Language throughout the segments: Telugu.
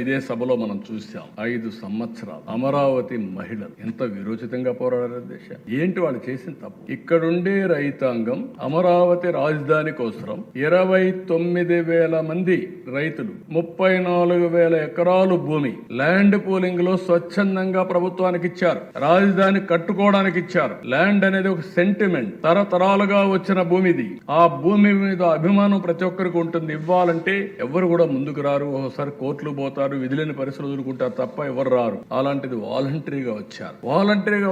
ఇదే సభలో మనం చూసాం. 5 సంవత్సరాలు అమరావతి మహిళలు ఎంత విరోచితంగా పోరాడారు దేశ. ఏంటి వాళ్ళు చేసిన తప్పు? ఇక్కడుండే రైతాంగం అమరావతి రాజధాని కోసం 29,000 మంది రైతులు 34,000 ఎకరాలు భూమి ల్యాండ్ పూలింగ్ లో స్వచ్ఛందంగా ప్రభుత్వానికి ఇచ్చారు. రాజధాని కట్టుకోవడానికి ఇచ్చారు. ల్యాండ్ అనేది ఒక సెంటిమెంట్, తరతరాలుగా వచ్చిన భూమిది. ఆ భూమి మీద అభిమానం ప్రతి ఒక్కరికి ఉంటుంది. ఇవ్వాలంటే ఎవరు కూడా ముందుకు రారు. ఒకసారి కోర్టులు పోతారు, విధులేని పరిస్థితులు ఎదుర్కొంటారు తప్ప ఎవరు రారు. అలాంటిది వాలంటరీగా వచ్చారు.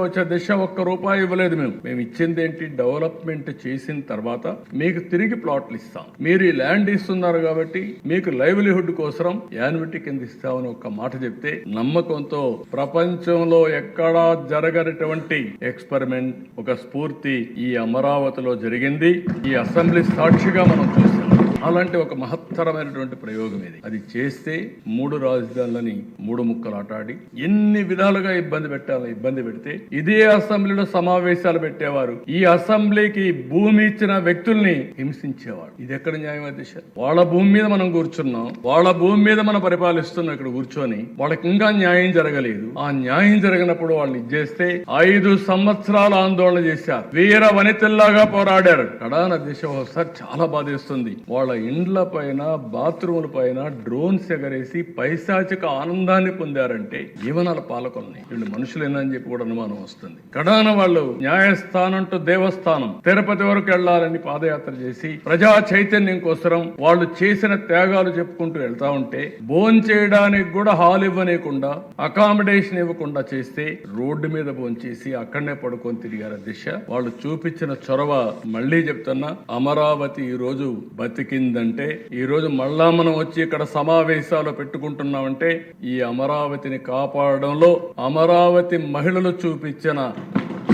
వచ్చే దిశ ₹1 ఇవ్వలేదు. మేము ఇచ్చింది ఏంటి? డెవలప్మెంట్ చేసిన తర్వాత మీకు తిరిగి ప్లాట్లు ఇస్తాం. మీరు ఈ ల్యాండ్ ఇస్తున్నారు కాబట్టి మీకు లైవ్లీహుడ్ కోసం యాన్యుటీ కింద ఇస్తామని ఒక మాట చెప్తే నమ్మకంతో ప్రపంచంలో ఎక్కడా జరగనటువంటి ఎక్స్పెరిమెంట్, ఒక స్ఫూర్తి ఈ అమరావతిలో జరిగింది. ఈ అసెంబ్లీ సాక్షిగా మనం చూసాం. అలాంటి ఒక మహత్తరమైనటువంటి ప్రయోగం ఇది. అది చేస్తే 3 రాజధానులని 3 ముక్కలు ఆటాడి ఎన్ని విధాలుగా ఇబ్బంది పెడితే ఇదే అసెంబ్లీలో సమావేశాలు పెట్టేవారు. ఈ అసెంబ్లీకి భూమి ఇచ్చిన వ్యక్తుల్ని హింసించేవాడు. ఇది ఎక్కడ న్యాయం? దిశ వాళ్ళ భూమి మీద మనం కూర్చున్నాం, వాళ్ళ భూమి మీద మనం పరిపాలిస్తున్నాం. ఇక్కడ కూర్చొని వాళ్ళకి ఇంకా న్యాయం జరగలేదు. ఆ న్యాయం జరిగినప్పుడు వాళ్ళని ఇచ్చేస్తే 5 సంవత్సరాలు ఆందోళన చేశారు. వీర వనితల్లాగా పోరాడారు. కడాన దిశ ఒకసారి చాలా బాధేస్తుంది. వాళ్ళ ఇండ్ల పైన, బాత్రూముల పైన డ్రోన్స్ ఎగరేసి పైశాచిక ఆనందాన్ని పొందారంటే జీవనాల పాలకుల్ని వీళ్ళు మనుషులేనని చెప్పి కూడా అనుమానం వస్తుంది. కడాన వాళ్ళు న్యాయస్థానం టు దేవస్థానం తిరుపతి వరకు వెళ్లాలని పాదయాత్ర చేసి ప్రజా చైతన్యం కోసం వాళ్ళు చేసిన త్యాగాలు చెప్పుకుంటూ వెళ్తా ఉంటే భోంచేయడానికి కూడా హాల్ ఇవ్వనేకుండా, అకామిడేషన్ ఇవ్వకుండా చేస్తే రోడ్డు మీద భోంచేసి అక్కడనే పడుకొని తిరిగారు. దిశ వాళ్ళు చూపించిన చొరవ మళ్లీ చెప్తున్నా, అమరావతి ఈ రోజు బతికిందంటే, ఈ రోజు మళ్ళా మనం వచ్చి ఇక్కడ సమావేశాలు పెట్టుకుంటున్నామంటే ఈ అమరావతిని కాపాడడంలో అమరావతి మహిళలు చూపించిన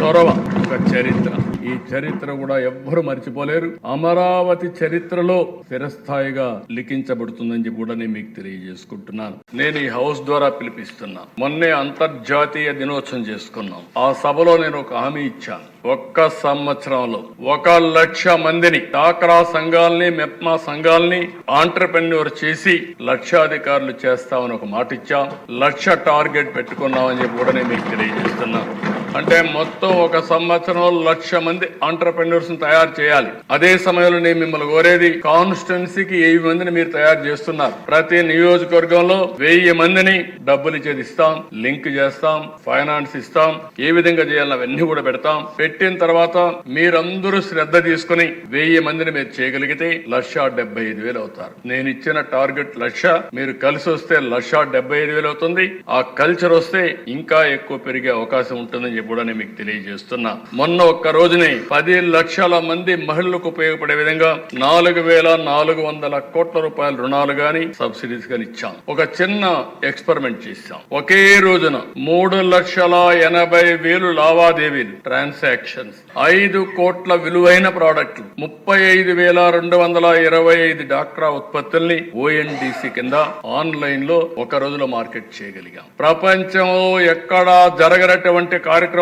చొరవ ఒక చరిత్ర. ఈ చరిత్ర కూడా ఎవ్వరు మర్చిపోలేరు. అమరావతి చరిత్రలో స్థిరస్థాయిగా లిఖించబడుతుందని చెప్పి కూడా నేను మీకు తెలియజేసుకుంటున్నాను. నేను ఈ హౌస్ ద్వారా పిలిపిస్తున్నా. మొన్నే అంతర్జాతీయ దినోత్సవం చేసుకున్నాం. ఆ సభలో నేను ఒక హామీ ఇచ్చాను. 1 సంవత్సరంలో 1,00,000 మందిని డాక్రా సంఘాలని, మెప్మా సంఘాలని ఆంటర్‌ప్రెన్యూర్ చేసి లక్షాధికారులు చేస్తామని ఒక మాట ఇచ్చాం. 1,00,000 టార్గెట్ పెట్టుకున్నామని చెప్పి కూడా నేను మీకు తెలియజేస్తున్నాను. అంటే మొత్తం 1 సంవత్సరంలో 1,00,000 మంది ఆంటర్‌ప్రెన్యూర్స్ తయారు చేయాలి. అదే సమయంలో నేను మిమ్మల్ని కోరేది, కాన్స్టిట్యున్సీకి 1000 మందిని మీరు తయారు చేస్తున్నారు. ప్రతి నియోజకవర్గంలో 1000 మందిని డబ్బులు ఇచ్చేది ఇస్తాం, లింక్ చేస్తాం, ఫైనాన్స్ ఇస్తాం, ఏ విధంగా చేయాలని అవన్నీ కూడా పెడతాం. పెట్టిన తర్వాత మీరందరూ శ్రద్ధ తీసుకుని 1000 మందిని మీరు చేయగలిగితే 1,75,000 అవుతారు. నేను ఇచ్చిన టార్గెట్ 1,00,000, మీరు కలిసి వస్తే 1,75,000 అవుతుంది. ఆ కల్చర్ వస్తే ఇంకా ఎక్కువ పెరిగే అవకాశం ఉంటుందని కూడా నేను మీకు తెలియజేస్తున్నా. మొన్న ఒక్క రోజునే 10 లక్షల మంది మహిళలకు ఉపయోగపడే విధంగా 4,400 కోట్ల రూపాయల రుణాలు గాని, సబ్సిడీస్ గాని ఇచ్చాం. ఒక చిన్న ఎక్స్పెరిమెంట్ చేశాం. ఒకే రోజున 3,80,000 లావాదేవీలు, ట్రాన్సాక్షన్స్, 5 కోట్ల విలువైన ప్రాడక్టులు, 35,225 డాక్రా ఉత్పత్తుల్ని ONDC కింద ఆన్లైన్ లో ఒక రోజులో మార్కెట్ చేయగలిగాం. ప్రపంచంలో ఎక్కడా జరగనటువంటి కార్యక్రమానికి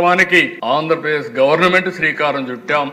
ఆంధ్రప్రదేశ్ గవర్నమెంట్ శ్రీకారం చుట్టాం.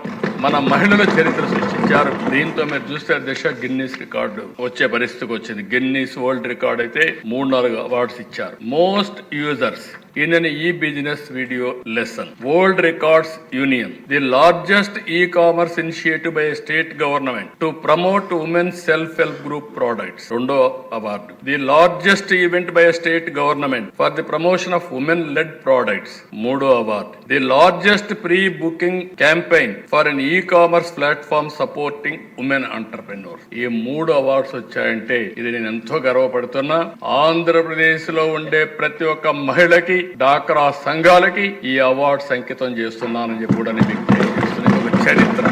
మన మహిళల చరిత్ర సృష్టించారు. దీంతో మీరు చూస్తే దిశ గిన్నీస్ రికార్డు వచ్చే పరిస్థితికి వచ్చింది. గిన్నీస్ వరల్డ్ రికార్డ్ అయితే 3-4 అవార్డ్స్ ఇచ్చారు. Most users in an e-business video lesson. World Records Union, the largest e-commerce initiative by a state government to promote women's self-help group products. Rondo award. The largest event by a state government for the promotion of women-led products. Modo award. The largest pre-booking campaign for an e-commerce platform supporting women entrepreneurs. ఈ 3 అవార్డ్స్ వచ్చాయంటే ఇది నేను ఎంతో గర్వపడుతున్నా. ఆంధ్రప్రదేశ్ లో ఉండే ప్రతి ఒక్క మహిళకి, డాక్రా సంఘాలకి ఈ అవార్డ్స్ అంకితం చేస్తున్నానని చెప్పి కూడా నేను మీకు తెలియజేస్తున్న ఒక చరిత్ర.